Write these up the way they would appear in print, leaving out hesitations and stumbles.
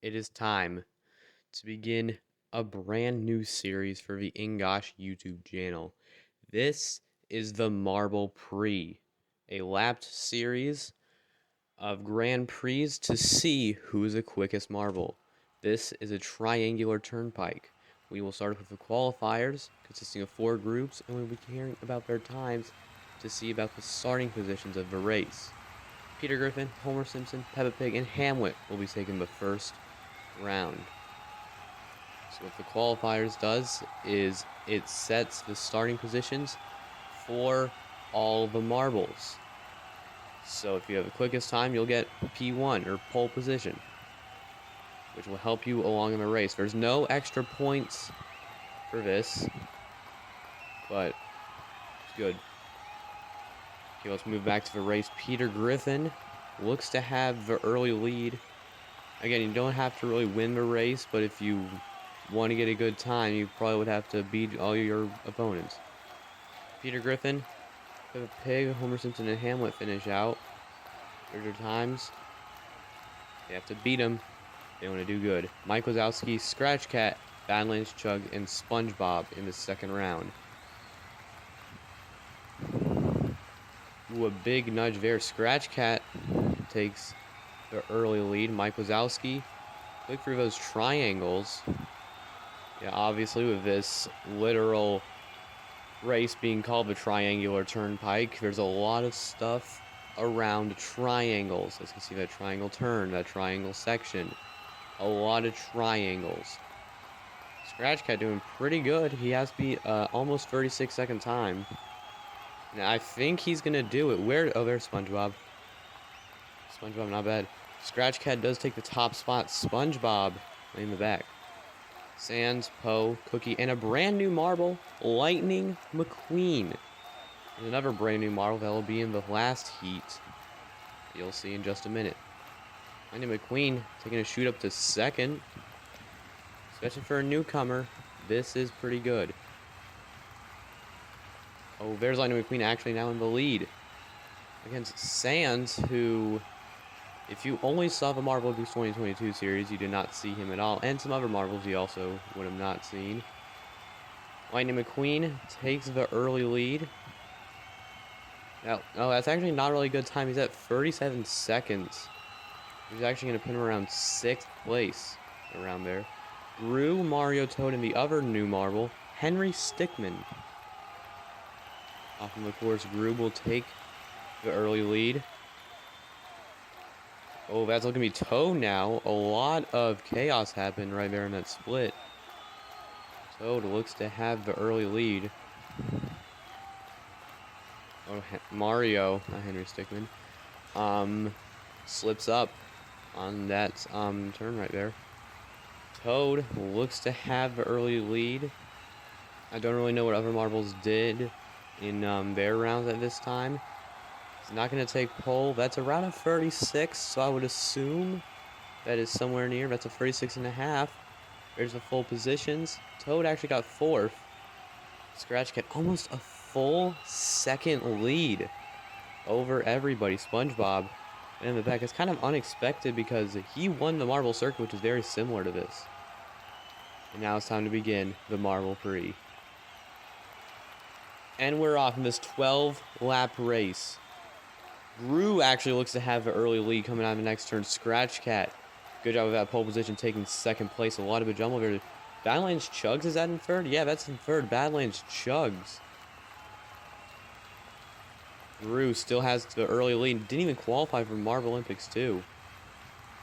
It is time to begin a brand new series for the Ingosh YouTube channel. This is the Marble Prix, a lapped series of Grand Prix to see who is the quickest marble. This is a triangular turnpike. We will start with the qualifiers, consisting of 4 groups, and we'll be hearing about their times to see about the starting positions of the race. Peter Griffin, Homer Simpson, Peppa Pig, and Hamlet will be taking the first round. So what the qualifiers does is it sets the starting positions for all the marbles. So if you have the quickest time, you'll get P1 or pole position, which will help you along in the race. There's no extra points for this, but it's good. Okay, let's move back to the race. Peter Griffin looks to have the early lead. Again, you don't have to really win the race, but if you want to get a good time, you probably would have to beat all your opponents. Peter Griffin, Peppa Pig, Homer Simpson, and Hamlet finish out. There's their times. They have to beat them. They want to do good. Mike Wazowski, Scratch Cat, Badlands Chug, and SpongeBob in the second round. Ooh, a big nudge there. Scratch Cat takes the early lead. Mike Wazowski, click through those triangles. Yeah, obviously with this literal race being called the triangular turnpike, there's a lot of stuff around triangles. As you can see, that triangle turn, that triangle section, a lot of triangles. Scratch Cat doing pretty good. He has to be almost 36-second time. Now I think he's gonna do it. Oh, there's SpongeBob. SpongeBob, not bad. Scratch Cat does take the top spot. SpongeBob in the back. Sans, Poe, Cookie, and a brand new marble, Lightning McQueen. And another brand new marble that will be in the last heat. You'll see in just a minute. Lightning McQueen taking a shoot up to second. Especially for a newcomer, this is pretty good. Oh, there's Lightning McQueen actually now in the lead. Against Sans, who, if you only saw the Marble Boost 2022 series, you did not see him at all. And some other marbles you also would have not seen. Lightning McQueen takes the early lead. Now, oh, that's actually not a really good time. He's at 37 seconds. He's actually going to pin him around 6th place. Around there. Gru, Mario, Toad, and the other new marble, Henry Stickmin. Off of the course, Gru will take the early lead. Oh, that's looking to be Toad now. A lot of chaos happened right there in that split. Toad looks to have the early lead. Oh, Mario, not Henry Stickmin, slips up on that turn right there. Toad looks to have the early lead. I don't really know what other marbles did in their rounds at this time. He's not going to take pole. That's around a 36, so I would assume that is somewhere near. That's a 36.5. There's the full positions. Toad actually got 4th. Scratch Cat almost a full second lead over everybody. SpongeBob in the back. It's kind of unexpected because he won the Marble Circuit, which is very similar to this. And now it's time to begin the Marble Prix. And we're off in this 12-lap race. Gru actually looks to have the early lead coming out of the next turn. Scratch Cat, good job with that pole position, taking 2nd place. A lot of a jumble there. Badlands Chugs, is that in 3rd? Yeah, that's in 3rd. Badlands Chugs. Gru still has the early lead. Didn't even qualify for Marble Olympics, too.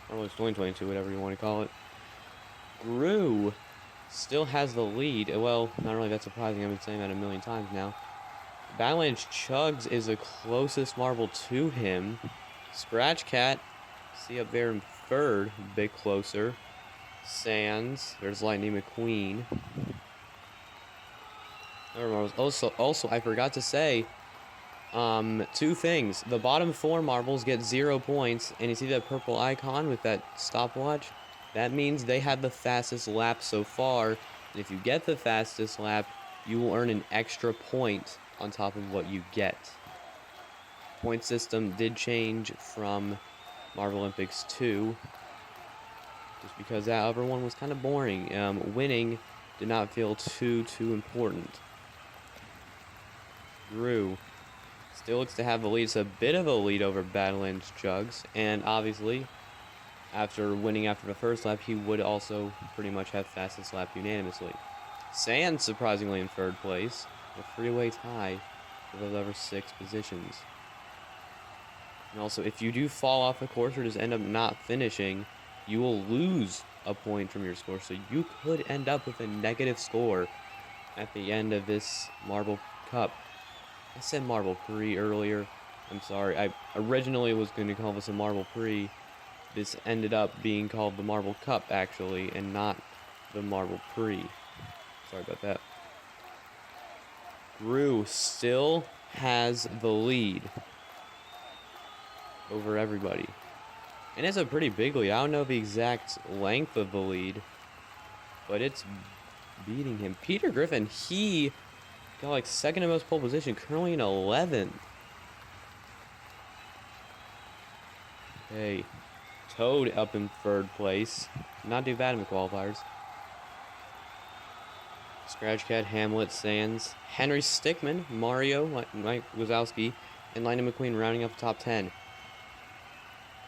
Marble Olympics 2022, whatever you want to call it. Gru still has the lead. Well, not really that surprising. I've been saying that a million times now. Badlands Chugs is the closest marble to him. Scratch Cat, see up there in 3rd, a bit closer. Sans, there's Lightning McQueen. Also, I forgot to say, 2 things. The bottom 4 marbles get 0 points, and you see that purple icon with that stopwatch? That means they have the fastest lap so far, and if you get the fastest lap, you will earn an extra point on top of what you get. Point system did change from Marble Olympics 2. just because that other one was kind of boring. Winning did not feel too important. Drew still looks to have the lead. It's a bit of a lead over Badlands Chugs, and obviously, after winning after the first lap, he would also pretty much have fastest lap unanimously. Sands surprisingly in third place, a three-way tie for those other 6 positions. And also, if you do fall off the course or just end up not finishing, you will lose a point from your score. So you could end up with a negative score at the end of this Marble Cup. I said Marble Prix earlier. I'm sorry. I originally was going to call this a Marble Prix. This ended up being called the Marble Cup, actually, and not the Marble Prix. Sorry about that. Drew still has the lead over everybody. And it's a pretty big lead. I don't know the exact length of the lead, but it's beating him. Peter Griffin, he got like second to most pole position, currently in 11th. Okay. Toad up in third place. Not too bad in the qualifiers. Scratch Cat, Hamlet, Sands, Henry Stickman, Mario, Mike Wazowski, and Lightning McQueen rounding up the top 10.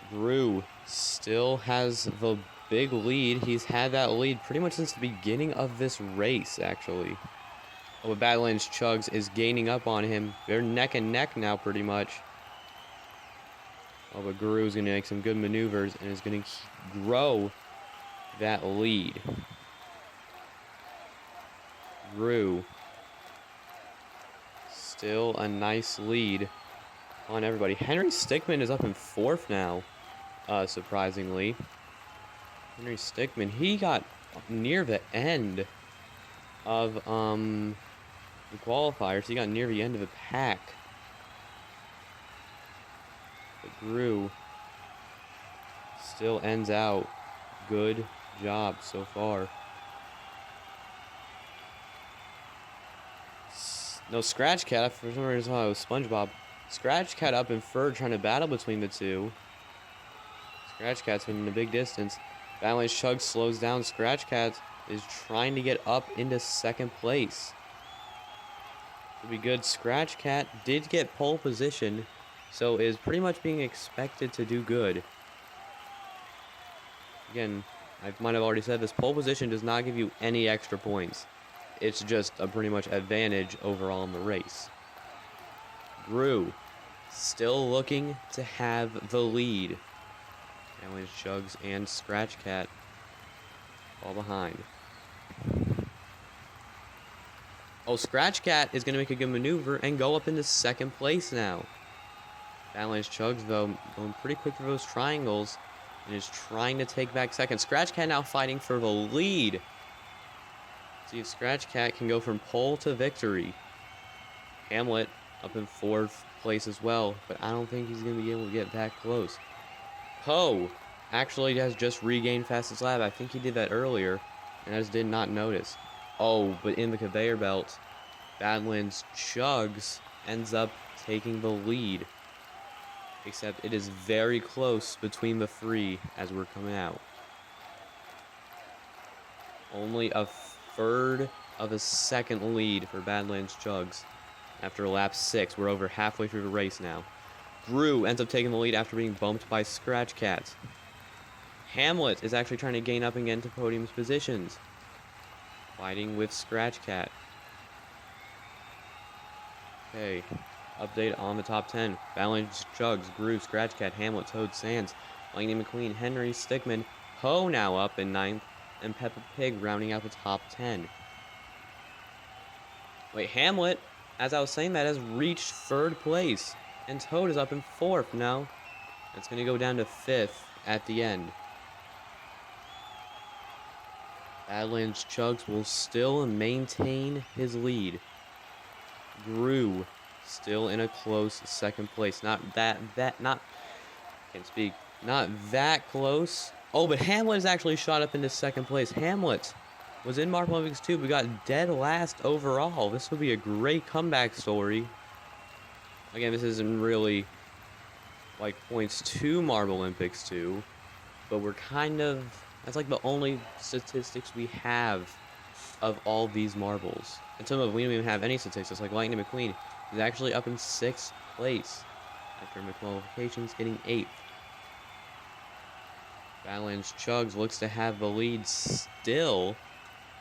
Drew still has the big lead. He's had that lead pretty much since the beginning of this race, actually. Oh, but Badlands Chugs is gaining up on him. They're neck and neck now, pretty much. Oh, but Guru's going to make some good maneuvers and is going to grow that lead. Guru. Still a nice lead on everybody. Henry Stickman is up in 4th now, surprisingly. Henry Stickman, he got near the end of the qualifiers. He got near the end of the pack. But Guru still ends out. Good job so far. No, Scratch Cat, for some reason I thought it was SpongeBob. Scratch Cat up in third, trying to battle between the two. Scratch Cat's been in a big distance. Badlands Chug slows down. Scratch Cat is trying to get up into 2nd place. Should be good. Scratch Cat did get pole position, so is pretty much being expected to do good. Again, I might have already said this, pole position does not give you any extra points. It's just a pretty much advantage overall in the race. Drew still looking to have the lead. Badlands Chugs and Scratch Cat fall behind. Oh, Scratch Cat is going to make a good maneuver and go up into 2nd place now. Badlands Chugs, though, going pretty quick through those triangles and is trying to take back 2nd. Scratch Cat now fighting for the lead. See if Scratch Cat can go from pole to victory. Hamlet up in 4th place as well, but I don't think he's going to be able to get that close. Poe actually has just regained fastest lap. I think he did that earlier, and I just did not notice. Oh, but in the conveyor belt, Badlands Chugs ends up taking the lead. Except it is very close between the 3 as we're coming out. Only a third of a second lead for Badlands Chugs after lap 6. We're over halfway through the race now. Drew ends up taking the lead after being bumped by Scratch Cat. Hamlet is actually trying to gain up again to podium's positions, fighting with Scratch Cat. Okay, update on the top 10. Badlands Chugs, Drew, Scratch Cat, Hamlet, Toad, Sands, Lightning McQueen, Henry Stickman, Poe now up in 9th, and Peppa Pig rounding out the top 10. Wait, Hamlet, as I was saying that, has reached 3rd place. And Toad is up in 4th now. It's going to go down to 5th at the end. Badlands Chugs will still maintain his lead. Drew still in a close 2nd place. Not that close. Oh, but Hamlet is actually shot up into 2nd place. Hamlet was in Marble Olympics 2, but got dead last overall. This would be a great comeback story. Again, this isn't really like points to Marble Olympics 2, but we're kind of That's like the only statistics we have of all these marbles. And some of we don't even have any statistics. Like Lightning McQueen is actually up in 6th place after qualifications, getting 8th. Badlands Chugs looks to have the lead still.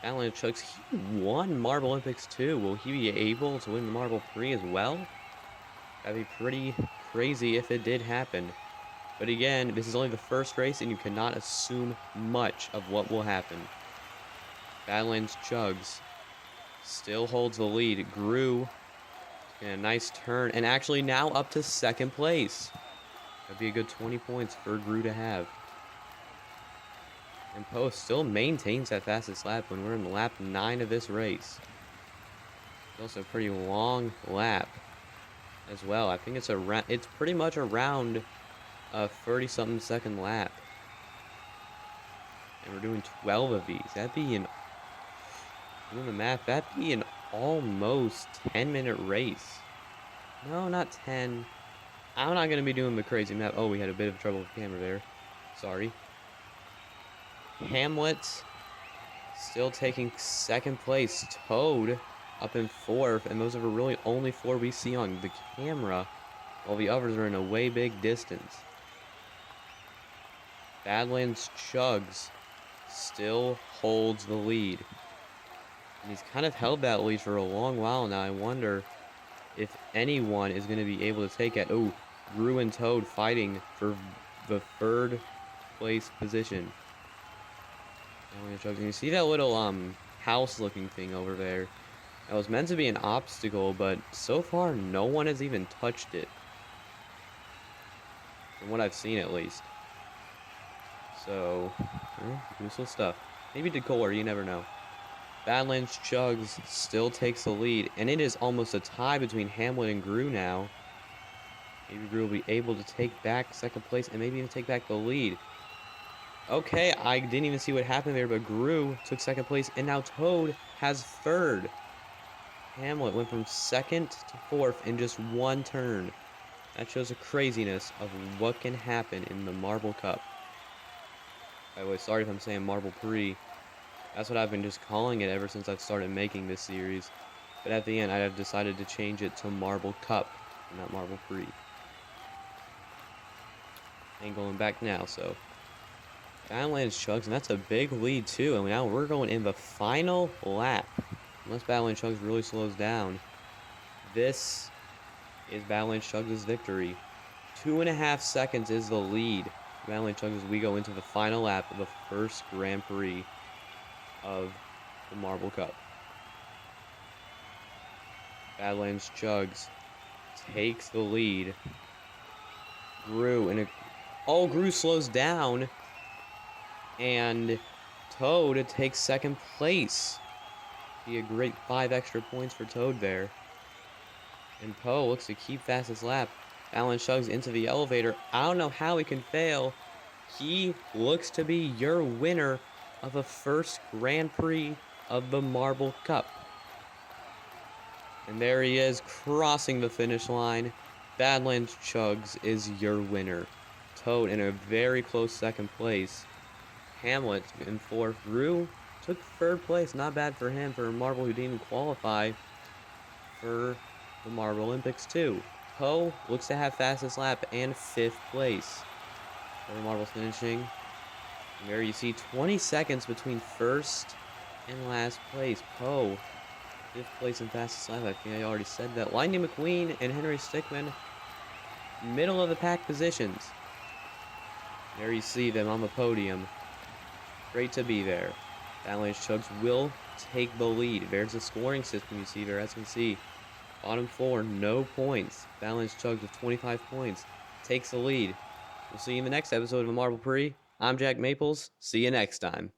Badlands Chugs, he won Marble Olympics too. Will he be able to win the Marble Prix as well? That'd be pretty crazy if it did happen. But again, this is only the first race, and you cannot assume much of what will happen. Badlands Chugs still holds the lead. Grew in a nice turn, and actually now up to 2nd place. That'd be a good 20 points for Grew to have. And Poe still maintains that fastest lap when we're in lap 9 of this race. It's also a pretty long lap as well. I think it's pretty much around a 30-something second lap. And we're doing 12 of these. That'd be doing the math, that'd be an almost 10-minute race. No, not 10. I'm not going to be doing the crazy math. Oh, we had a bit of trouble with the camera there. Sorry. Hamlet still taking 2nd place. Toad up in 4th. And those are really only 4 we see on the camera, while the others are in a way big distance. Badlands Chugs still holds the lead. And he's kind of held that lead for a long while now. I wonder if anyone is going to be able to take it. Oh, Grew and Toad fighting for the 3rd place position. And you see that little house looking thing over there? That was meant to be an obstacle, but so far no one has even touched it. From what I've seen, at least. So, useful stuff. Maybe decor, you never know. Badlands Chugs still takes the lead, and it is almost a tie between Hamlet and Grew now. Maybe Grew will be able to take back 2nd place and maybe even take back the lead. Okay, I didn't even see what happened there, but Grew took 2nd place, and now Toad has 3rd. Hamlet went from 2nd to 4th in just 1 turn. That shows the craziness of what can happen in the Marble Cup. By the way, sorry if I'm saying Marble Prix. That's what I've been just calling it ever since I've started making this series. But at the end, I have decided to change it to Marble Cup, and not Marble Prix. Ain't going back now, so. Badlands Chugs, and that's a big lead too. And now we're going in the final lap. Unless Badlands Chugs really slows down. This is Badlands Chugs' victory. 2.5 seconds is the lead. Badlands Chugs as we go into the final lap of the first Grand Prix of the Marble Cup. Badlands Chugs takes the lead. Grew Grew slows down. And Toad takes 2nd place. Be a great 5 extra points for Toad there. And Poe looks to keep fastest lap. Badlands Chugs into the elevator. I don't know how he can fail. He looks to be your winner of the first Grand Prix of the Marble Cup. And there he is, crossing the finish line. Badlands Chugs is your winner. Toad in a very close 2nd place. Hamlet in 4th. Grew took 3rd place. Not bad for him, for a Marble who didn't even qualify for the Marble Olympics too. Poe looks to have fastest lap and 5th place. Other marbles finishing. And there you see 20 seconds between 1st and last place. Poe, 5th place in fastest lap. I think I already said that. Lightning McQueen and Henry Stickman, middle of the pack positions. There you see them on the podium. Great to be there. Badlands Chugs will take the lead. There's a scoring system you see there, as you can see. Bottom 4, no points. Badlands Chugs with 25 points takes the lead. We'll see you in the next episode of a Marble Prix. I'm Jack Maples. See you next time.